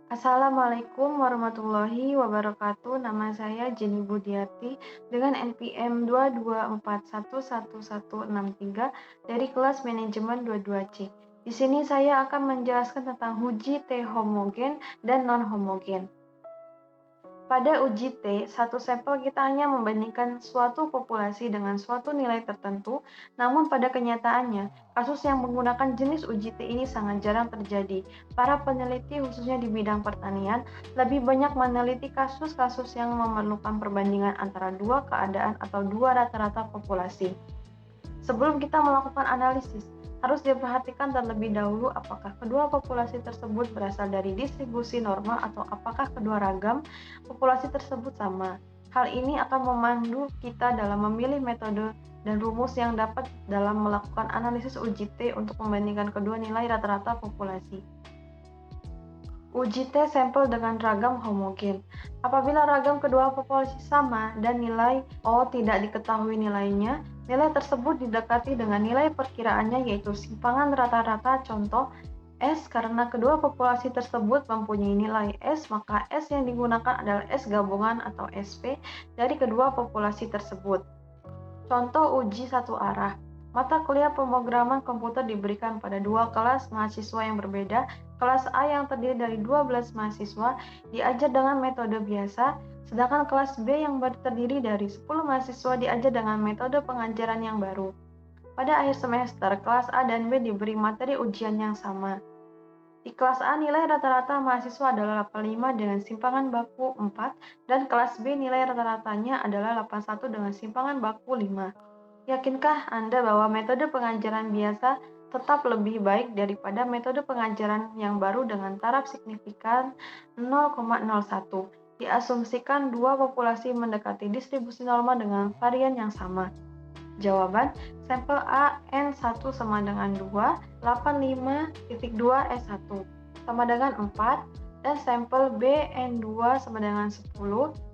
Assalamualaikum warahmatullahi wabarakatuh. Nama saya Jenny Budiati dengan NPM 224111163 dari kelas manajemen 22C. Di sini saya akan menjelaskan tentang uji T homogen dan non-homogen. Pada uji T, satu sampel kita hanya membandingkan suatu populasi dengan suatu nilai tertentu, namun pada kenyataannya, kasus yang menggunakan jenis uji T ini sangat jarang terjadi. Para peneliti khususnya di bidang pertanian lebih banyak meneliti kasus-kasus yang memerlukan perbandingan antara dua keadaan atau dua rata-rata populasi. Sebelum kita melakukan analisis, harus diperhatikan terlebih dahulu apakah kedua populasi tersebut berasal dari distribusi normal atau apakah kedua ragam populasi tersebut sama. Hal ini akan memandu kita dalam memilih metode dan rumus yang dapat dalam melakukan analisis uji T untuk membandingkan kedua nilai rata-rata populasi. Uji T sampel dengan ragam homogen. Apabila ragam kedua populasi sama dan nilai O tidak diketahui nilainya, nilai tersebut didekati dengan nilai perkiraannya yaitu simpangan rata-rata contoh S. Karena kedua populasi tersebut mempunyai nilai S, maka S yang digunakan adalah S gabungan atau SP dari kedua populasi tersebut. Contoh uji satu arah. Mata kuliah pemrograman komputer diberikan pada dua kelas mahasiswa yang berbeda. Kelas A yang terdiri dari 12 mahasiswa diajar dengan metode biasa, sedangkan kelas B yang terdiri dari 10 mahasiswa diajar dengan metode pengajaran yang baru. Pada akhir semester, kelas A dan B diberi materi ujian yang sama. Di kelas A nilai rata-rata mahasiswa adalah 85 dengan simpangan baku 4 dan kelas B nilai rata-ratanya adalah 81 dengan simpangan baku 5. Yakinkah Anda bahwa metode pengajaran biasa tetap lebih baik daripada metode pengajaran yang baru dengan taraf signifikan 0,01? Diasumsikan dua populasi mendekati distribusi normal dengan varian yang sama. Jawaban, sampel A N1 sama dengan 2, 85.2 S1 sama dengan 4, dan sampel B N2 sama dengan 10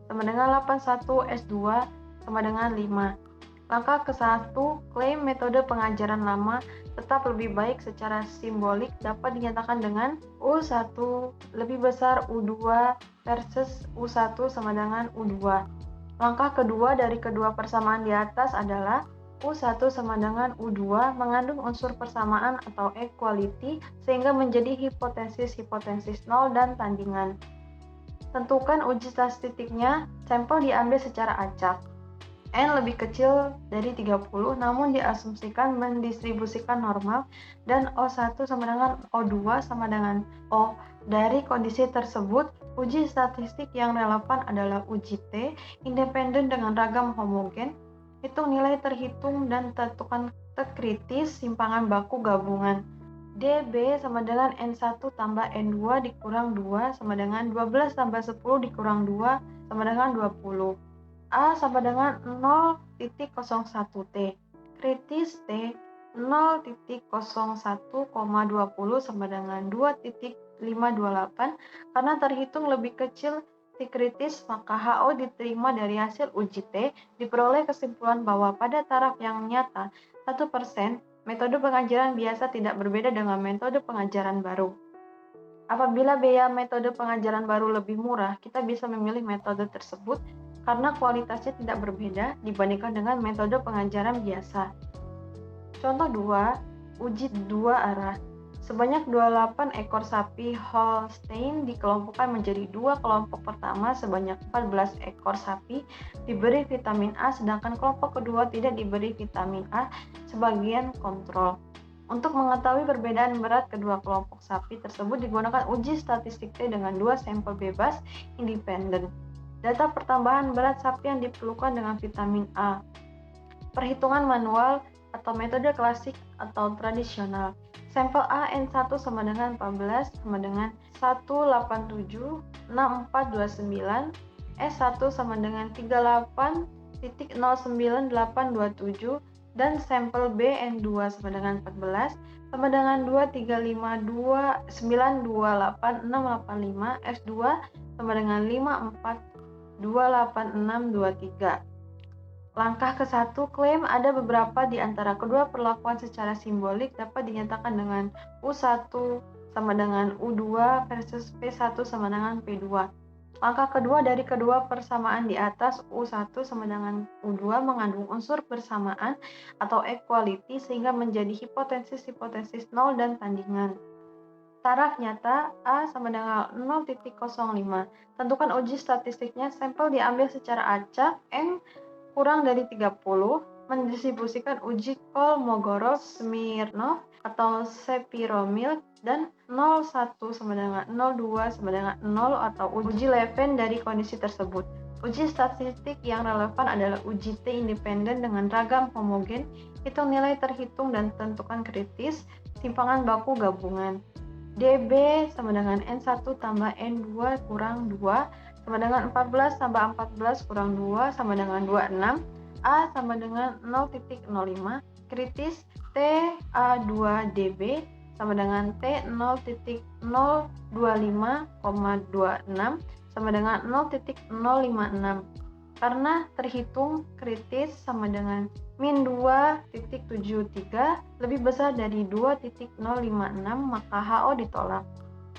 sama dengan 81 S2 sama dengan 5. Langkah ke-1, klaim metode pengajaran lama tetap lebih baik secara simbolik dapat dinyatakan dengan U1 lebih besar U2 versus U1 sama dengan U2. Langkah kedua dari kedua persamaan di atas adalah U1 sama dengan U2 mengandung unsur persamaan atau equality sehingga menjadi hipotesis 0 dan tandingan. Tentukan uji statistiknya, sampel diambil secara acak. N lebih kecil dari 30 namun diasumsikan mendistribusikan normal dan O1 sama dengan O2 sama dengan O. Dari kondisi tersebut, uji statistik yang relevan adalah uji T independen dengan ragam homogen. Hitung nilai terhitung dan tentukan kritis simpangan baku gabungan. DB sama dengan N1 tambah N2 dikurang 2 sama dengan 12 tambah 10 dikurang 2 sama dengan 20. A sama dengan 0,01 T. Kritis T 0,01,20 sama dengan 2,528 karena terhitung lebih kecil T kritis, maka HO diterima dari hasil uji T diperoleh kesimpulan bahwa pada taraf yang nyata 1%, metode pengajaran biasa tidak berbeda dengan metode pengajaran baru. Apabila biaya metode pengajaran baru lebih murah, kita bisa memilih metode tersebut karena kualitasnya tidak berbeda dibandingkan dengan metode pengajaran biasa. Contoh 2, uji dua arah. Sebanyak 28 ekor sapi Holstein dikelompokkan menjadi dua kelompok pertama sebanyak 14 ekor sapi diberi vitamin A sedangkan kelompok kedua tidak diberi vitamin A sebagian kontrol. Untuk mengetahui perbedaan berat kedua kelompok sapi tersebut digunakan uji statistik T dengan dua sampel bebas independen. Data pertambahan berat sapi yang diperlukan dengan vitamin A. Perhitungan manual atau metode klasik atau tradisional. Sampel A N1 sama dengan 14 sama dengan 1876429, S1 sama dengan 38.09827 dan sampel B N2 sama dengan 14 sama dengan 235292865, S2 sama dengan 54 28623. Langkah ke-1, klaim ada beberapa di antara kedua perlakuan secara simbolik dapat dinyatakan dengan U1 sama dengan U2 versus P1 sama dengan P2. Langkah kedua dari kedua persamaan di atas, U1 sama dengan U2 mengandung unsur bersamaan atau equality sehingga menjadi hipotesis-hipotesis nol dan tandingan. Taraf nyata A sama dengan 0,05. Tentukan uji statistiknya. Sampel diambil secara acak, N kurang dari 30, mendistribusikan uji Kolmogorov-Smirnov atau Shapiro-Milk, dan 0,1 sama dengan 0,2 sama dengan 0 atau uji Levin dari kondisi tersebut. Uji statistik yang relevan adalah uji T independen dengan ragam homogen, hitung nilai terhitung dan tentukan kritis, simpangan baku gabungan. DB sama dengan N1 tambah N2 kurang 2 sama dengan 14 tambah 14 kurang 2 sama dengan 26. A sama dengan 0,05, kritis T A2 dB sama dengan T 0,025,26 sama dengan 0,056. Karena terhitung kritis sama dengan min 2,73 lebih besar dari 2,056, maka HO ditolak.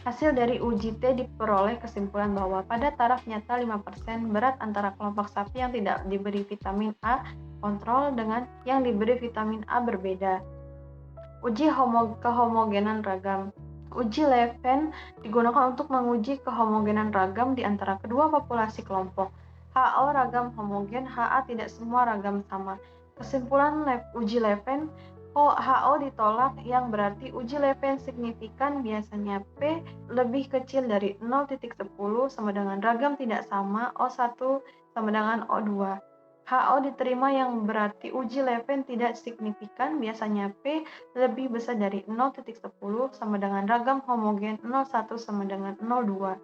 Hasil dari uji T diperoleh kesimpulan bahwa pada taraf nyata 5% berat antara kelompok sapi yang tidak diberi vitamin A kontrol dengan yang diberi vitamin A berbeda. Uji kehomogenan ragam. Uji Levin digunakan untuk menguji kehomogenan ragam di antara kedua populasi kelompok. HO ragam homogen, HA tidak semua ragam sama. Kesimpulan uji Levin, HO ditolak yang berarti uji Levin signifikan biasanya P lebih kecil dari 0,10 sama dengan ragam tidak sama O1 sama dengan O2. HO diterima yang berarti uji Levin tidak signifikan biasanya P lebih besar dari 0,10 sama dengan ragam homogen 0,1 sama dengan 0,2.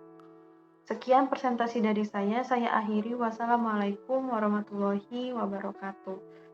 Sekian presentasi dari saya akhiri. Wassalamualaikum warahmatullahi wabarakatuh.